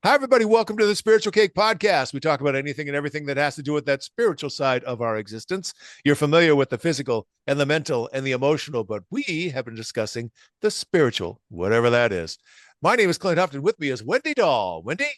Hi, everybody. Welcome to the Spiritual Cake Podcast. We talk about anything and everything that has to do with that spiritual side of our existence. You're familiar with the physical and the mental and the emotional, but we have been discussing the spiritual, whatever that is. My name is Clint Hufton. With me is Wendy Dahl. Wendy?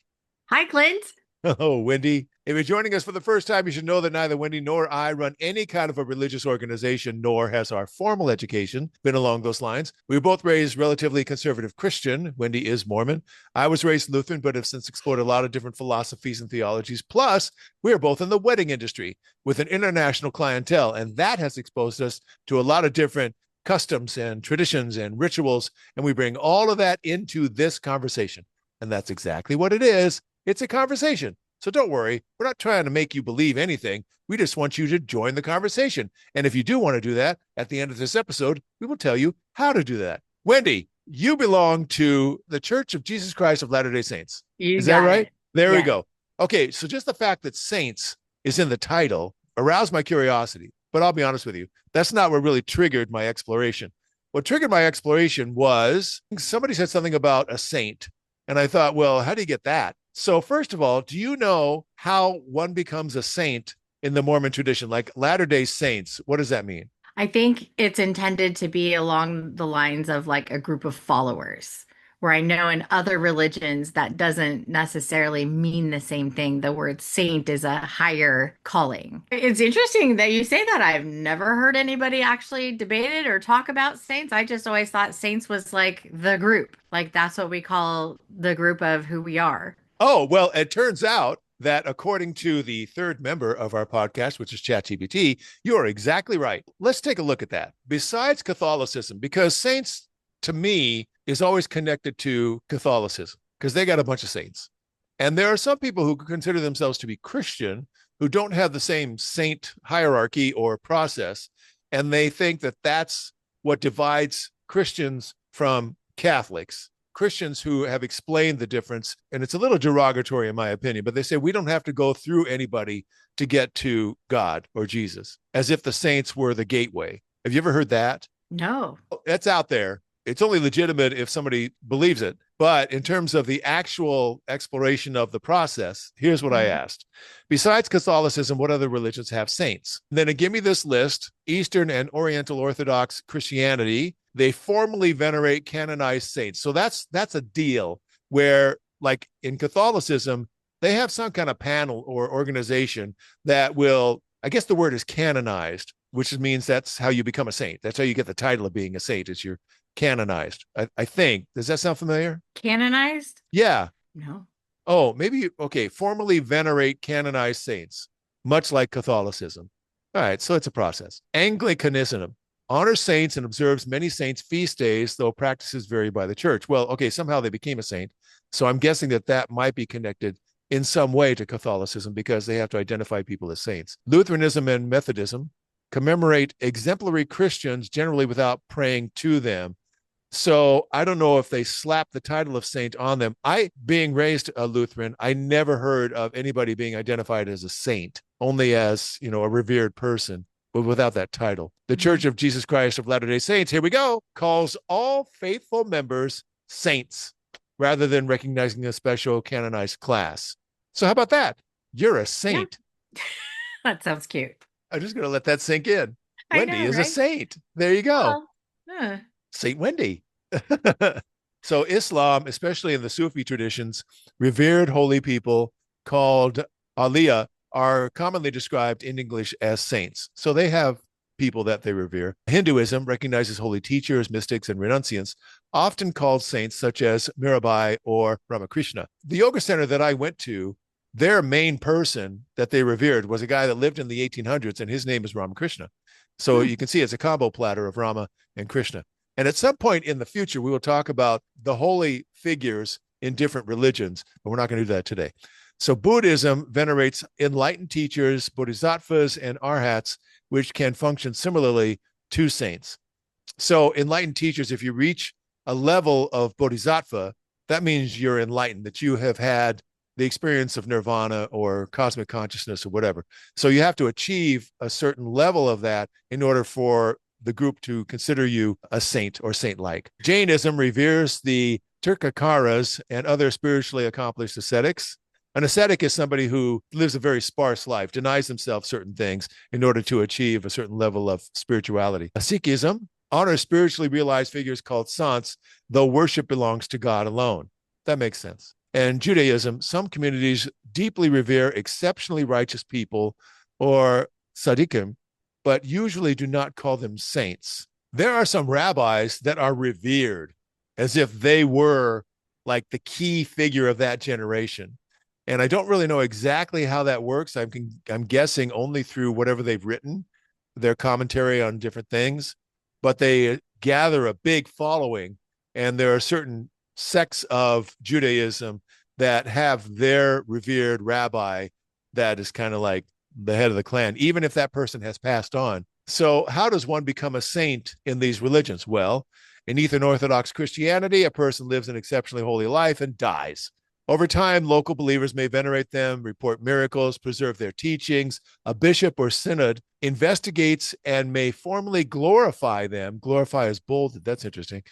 Hi, Clint. Oh, Wendy. If you're joining us for the first time, you should know that neither Wendy nor I run any kind of a religious organization, nor has our formal education been along those lines. We were both raised relatively conservative Christian. Wendy is Mormon. I was raised Lutheran, but have since explored a lot of different philosophies and theologies. Plus, we are both in the wedding industry with an international clientele, and that has exposed us to a lot of different customs and traditions and rituals. And we bring all of that into this conversation. And that's exactly what it is. It's a conversation. So don't worry. We're not trying to make you believe anything. We just want you to join the conversation. And if you do want to do that, at the end of this episode, we will tell you how to do that. Wendy, you belong to the Church of Jesus Christ of Latter-day Saints. You Is that got right? it. There we Yes. go. Okay, so just the fact that saints is in the title aroused my curiosity. But I'll be honest with you, that's not what really triggered my exploration. What triggered my exploration was somebody said something about a saint. And I thought, well, how do you get that? So first of all, do you know how one becomes a saint in the Mormon tradition, like Latter-day Saints? What does that mean? I think it's intended to be along the lines of like a group of followers, where I know in other religions that doesn't necessarily mean the same thing. The word saint is a higher calling. It's interesting that you say that. I've never heard anybody actually debate it or talk about saints. I just always thought saints was like the group, like that's what we call the group of who we are. Oh, well, it turns out that according to the third member of our podcast, which is ChatGPT, you are exactly right. Let's take a look at that. Besides Catholicism, because saints to me is always connected to Catholicism because they got a bunch of saints. And there are some people who consider themselves to be Christian who don't have the same saint hierarchy or process. And they think that that's what divides Christians from Catholics. Christians who have explained the difference, and it's a little derogatory in my opinion, but they say we don't have to go through anybody to get to God or Jesus, as if the saints were the gateway. Have you ever heard that? No. That's out there. It's only legitimate if somebody believes it. But in terms of the actual exploration of the process, here's what I Mhm. asked. Besides Catholicism, what other religions have saints? And then give me this list: Eastern and Oriental Orthodox Christianity. They formally venerate canonized saints. So that's a deal where, like in Catholicism, they have some kind of panel or organization that will, I guess the word is canonized, which means that's how you become a saint. That's how you get the title of being a saint, is you're canonized. I think. Does that sound familiar? Canonized? Yeah. No. Oh, maybe, okay. Formally venerate canonized saints, much like Catholicism. All right, so it's a process. Anglicanism honors saints and observes many saints' feast days, though practices vary by the church. Well, okay, somehow they became a saint. So I'm guessing that that might be connected in some way to Catholicism because they have to identify people as saints. Lutheranism and Methodism commemorate exemplary Christians generally without praying to them. So I don't know if they slap the title of saint on them. I, being raised a Lutheran, I never heard of anybody being identified as a saint, only as, a revered person, but without that title. The Mhm. Church of Jesus Christ of Latter-day Saints, here we go, calls all faithful members saints rather than recognizing a special canonized class. So how about that? You're a Yeah, saint. that sounds cute. I'm just going to let that sink in. I Wendy know, is a right? saint. There you go. Well, huh. Saint Wendy. So Islam, especially in the Sufi traditions, revered holy people called Aliyah are commonly described in English as saints. So they have people that they revere. Hinduism recognizes holy teachers, mystics, and renunciants, often called saints such as Mirabai or Ramakrishna. The yoga center that I went to, their main person that they revered was a guy that lived in the 1800s, and his name is Ramakrishna. So Hmm. you can see it's a combo platter of Rama and Krishna. And at some point in the future, we will talk about the holy figures in different religions, but we're not going to do that today. So Buddhism venerates enlightened teachers, bodhisattvas, and arhats, which can function similarly to saints. So enlightened teachers, if you reach a level of bodhisattva, that means you're enlightened, that you have had the experience of nirvana or cosmic consciousness or whatever. So you have to achieve a certain level of that in order for the group to consider you a saint or saint-like. Jainism reveres the Tirthakaras, and other spiritually accomplished ascetics. An ascetic is somebody who lives a very sparse life, denies themselves certain things in order to achieve a certain level of spirituality. Sikhism honors spiritually realized figures called saints, though worship belongs to God alone. That makes sense. And Judaism, some communities deeply revere exceptionally righteous people, or tzaddikim, but usually do not call them saints. There are some rabbis that are revered as if they were like the key figure of that generation. And I don't really know exactly how that works. I'm guessing only through whatever they've written, their commentary on different things, but they gather a big following. And there are certain sects of Judaism that have their revered rabbi that is kind of like the head of the clan, even if that person has passed on. So how does one become a saint in these religions? Well, in Eastern Orthodox Christianity, a person lives an exceptionally holy life and dies. Over time, local believers may venerate them, report miracles, preserve their teachings. A bishop or synod investigates and may formally glorify them. Glorify is bolded. That's interesting.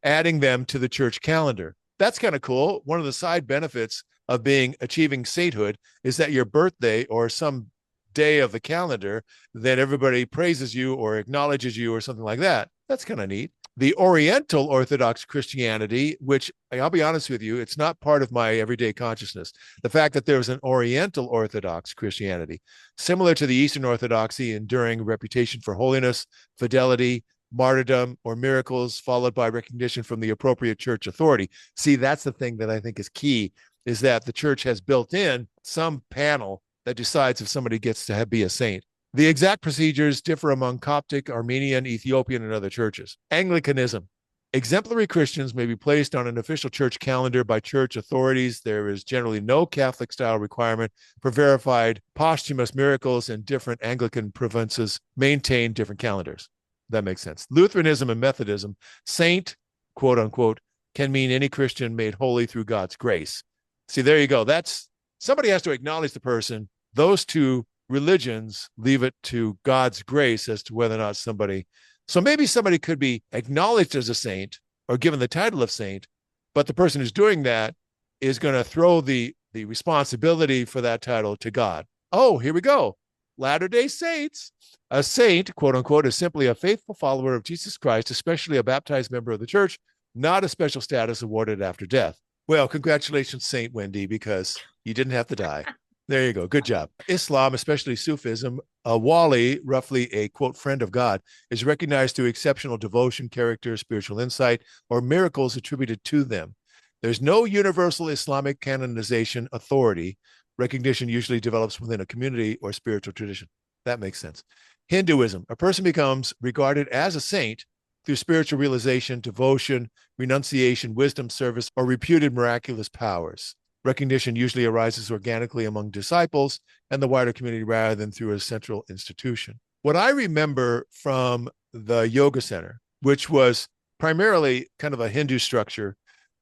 Adding them to the church calendar. That's kind of cool. One of the side benefits of achieving sainthood is that your birthday or some day of the calendar, then everybody praises you or acknowledges you or something like that. That's kind of neat. The Oriental Orthodox Christianity, which I'll be honest with you, it's not part of my everyday consciousness. The fact that there was an Oriental Orthodox Christianity, similar to the Eastern Orthodoxy, enduring reputation for holiness, fidelity, martyrdom, or miracles, followed by recognition from the appropriate church authority. See, that's the thing that I think is key, is that the church has built in some panel that decides if somebody gets to be a saint. The exact procedures differ among Coptic, Armenian, Ethiopian, and other churches. Anglicanism. Exemplary Christians may be placed on an official church calendar by church authorities. There is generally no Catholic-style requirement for verified posthumous miracles, and different Anglican provinces maintain different calendars. That makes sense. Lutheranism and Methodism. Saint, quote unquote, can mean any Christian made holy through God's grace. See, there you go. That's somebody has to acknowledge the person. Those two religions leave it to God's grace as to whether or not somebody. So maybe somebody could be acknowledged as a saint or given the title of saint, but the person who's doing that is going to throw the responsibility for that title to God. Oh, here we go. Latter-day Saints. A saint, quote unquote, is simply a faithful follower of Jesus Christ, especially a baptized member of the church, not a special status awarded after death. Well, congratulations, Saint Wendy, because you didn't have to die. There you go. Good job. Islam, especially Sufism, a wali, roughly a, quote, friend of God, is recognized through exceptional devotion, character, spiritual insight, or miracles attributed to them. There's no universal Islamic canonization authority. Recognition usually develops within a community or spiritual tradition. That makes sense. Hinduism, a person becomes regarded as a saint through spiritual realization, devotion, renunciation, wisdom, service, or reputed miraculous powers. Recognition usually arises organically among disciples and the wider community rather than through a central institution. What I remember from the yoga center, which was primarily kind of a Hindu structure,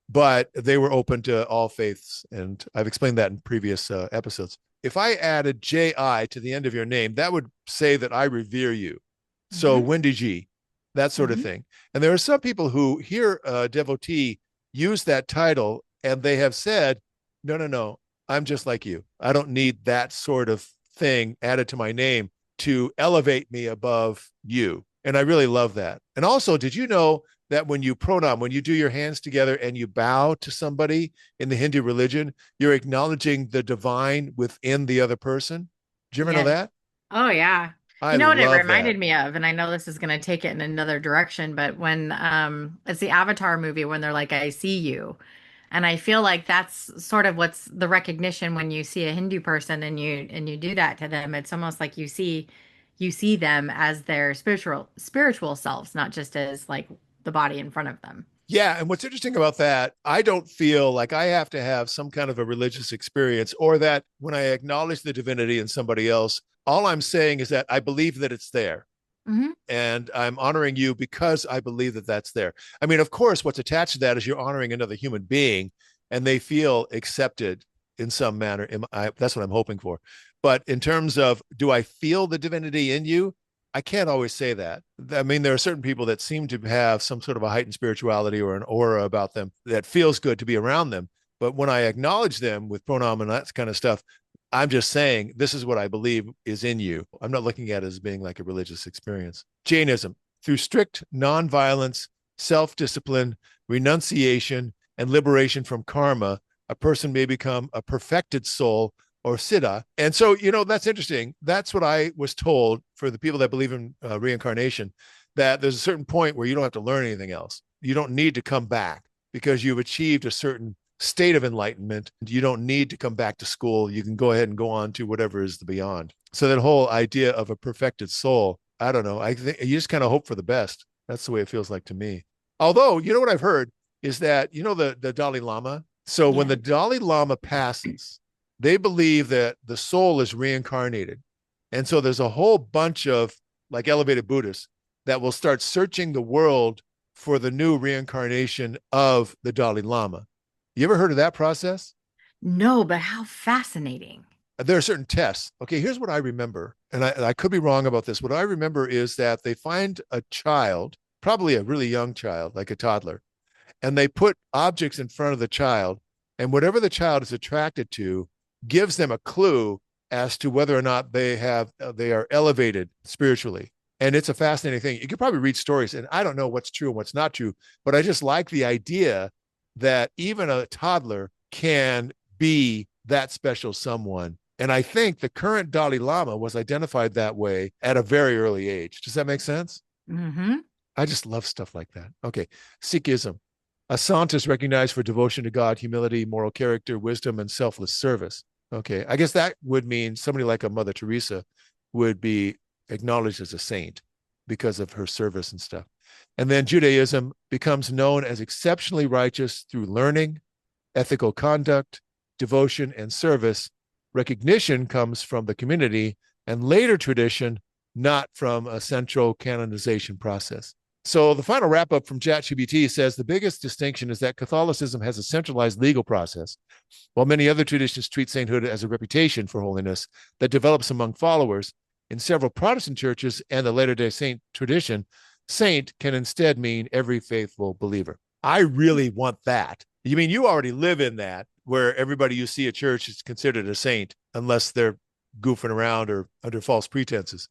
but they were open to all faiths, and I've explained that in previous episodes. If I added J.I. to the end of your name, that would say that I revere you. So Wendy G, that sort of thing. And there are some people who hear a devotee use that title, and they have said, no, I'm just like you. I don't need that sort of thing added to my name to elevate me above you. And I really love that. And also, did you know that when you pranam, when you do your hands together and you bow to somebody in the Hindu religion, you're acknowledging the divine within the other person? Did you ever know that? Oh, yeah. I You know what it love reminded that. me of, and I know this is going to take it in another direction, but when it's the Avatar movie when they're like, I see you. And I feel like that's sort of what's the recognition when you see a Hindu person and you do that to them. It's almost like you see them as their spiritual selves, not just as like the body in front of them. Yeah. And what's interesting about that, I don't feel like I have to have some kind of a religious experience, or that when I acknowledge the divinity in somebody else, all I'm saying is that I believe that it's there. Hmm. And I'm honoring you because I believe that that's there. I mean, of course, what's attached to that is you're honoring another human being and they feel accepted in some manner. That's what I'm hoping for. But in terms of, do I feel the divinity in you? I can't always say that. I mean, there are certain people that seem to have some sort of a heightened spirituality or an aura about them that feels good to be around them. But when I acknowledge them with pronoun and that kind of stuff, I'm just saying, this is what I believe is in you. I'm not looking at it as being like a religious experience. Jainism, through strict nonviolence, self-discipline, renunciation, and liberation from karma, a person may become a perfected soul or siddha. And so, that's interesting. That's what I was told for the people that believe in reincarnation, that there's a certain point where you don't have to learn anything else. You don't need to come back because you've achieved a certain state of enlightenment. You don't need to come back to school. You can go ahead and go on to whatever is the beyond. So that whole idea of a perfected soul, I don't know. I think you just kind of hope for the best. That's the way it feels like to me. Although, what I've heard is that, the Dalai Lama. So when the Dalai Lama passes, they believe that the soul is reincarnated. And so there's a whole bunch of like elevated Buddhists that will start searching the world for the new reincarnation of the Dalai Lama. You ever heard of that process? No, but how fascinating. There are certain tests. Okay, here's what I remember. And I could be wrong about this. What I remember is that they find a child, probably a really young child, like a toddler, and they put objects in front of the child. And whatever the child is attracted to gives them a clue as to whether or not they are elevated spiritually. And it's a fascinating thing. You could probably read stories, and I don't know what's true and what's not true, but I just like the idea that even a toddler can be that special someone. And I think the current Dalai Lama was identified that way at a very early age. Does that make sense? Mm-hmm. I just love stuff like that. Okay. Sikhism. A sant is recognized for devotion to God, humility, moral character, wisdom, and selfless service. Okay. I guess that would mean somebody like a Mother Teresa would be acknowledged as a saint because of her service and stuff. And then Judaism becomes known as exceptionally righteous through learning, ethical conduct, devotion, and service. Recognition comes from the community and later tradition, not from a central canonization process. So the final wrap up from ChatGPT says the biggest distinction is that Catholicism has a centralized legal process, while many other traditions treat sainthood as a reputation for holiness that develops among followers. In several Protestant churches and the Latter-day Saint tradition, saint can instead mean every faithful believer. I really want that. You mean you already live in that, where everybody you see at church is considered a saint unless they're goofing around or under false pretenses,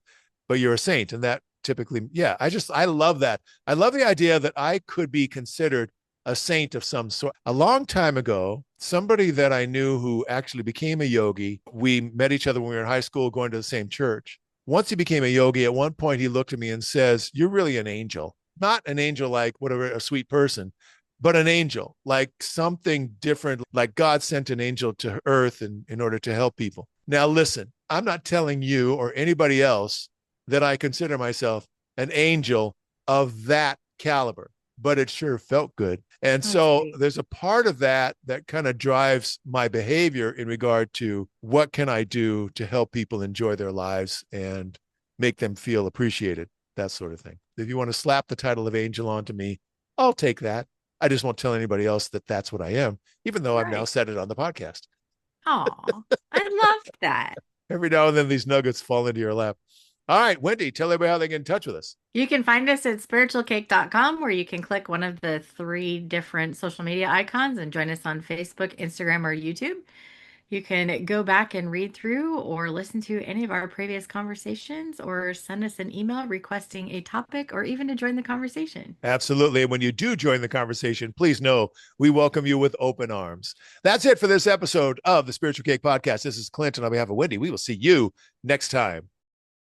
but you're a saint. And that typically, I love that. I love the idea that I could be considered a saint of some sort. A long time ago, somebody that I knew who actually became a yogi, we met each other when we were in high school going to the same church. Once he became a yogi, at one point he looked at me and says, "You're really an angel." Not an angel like whatever, a sweet person, but an angel, like something different, like God sent an angel to earth in order to help people. Now, listen, I'm not telling you or anybody else that I consider myself an angel of that caliber, but it sure felt good. And so there's a part of that that kind of drives my behavior in regard to what can I do to help people enjoy their lives and make them feel appreciated, that sort of thing. If you want to slap the title of angel onto me, I'll take that. I just won't tell anybody else that that's what I am, even though I've now said it on the podcast. Oh, I loved that. Every now and then these nuggets fall into your lap. All right, Wendy, tell everybody how they get in touch with us. You can find us at spiritualcake.com, where you can click one of the 3 different social media icons and join us on Facebook, Instagram, or YouTube. You can go back and read through or listen to any of our previous conversations or send us an email requesting a topic or even to join the conversation. Absolutely. And when you do join the conversation, please know we welcome you with open arms. That's it for this episode of the Spiritual Cake Podcast. This is Clint, and on behalf of Wendy, we will see you next time.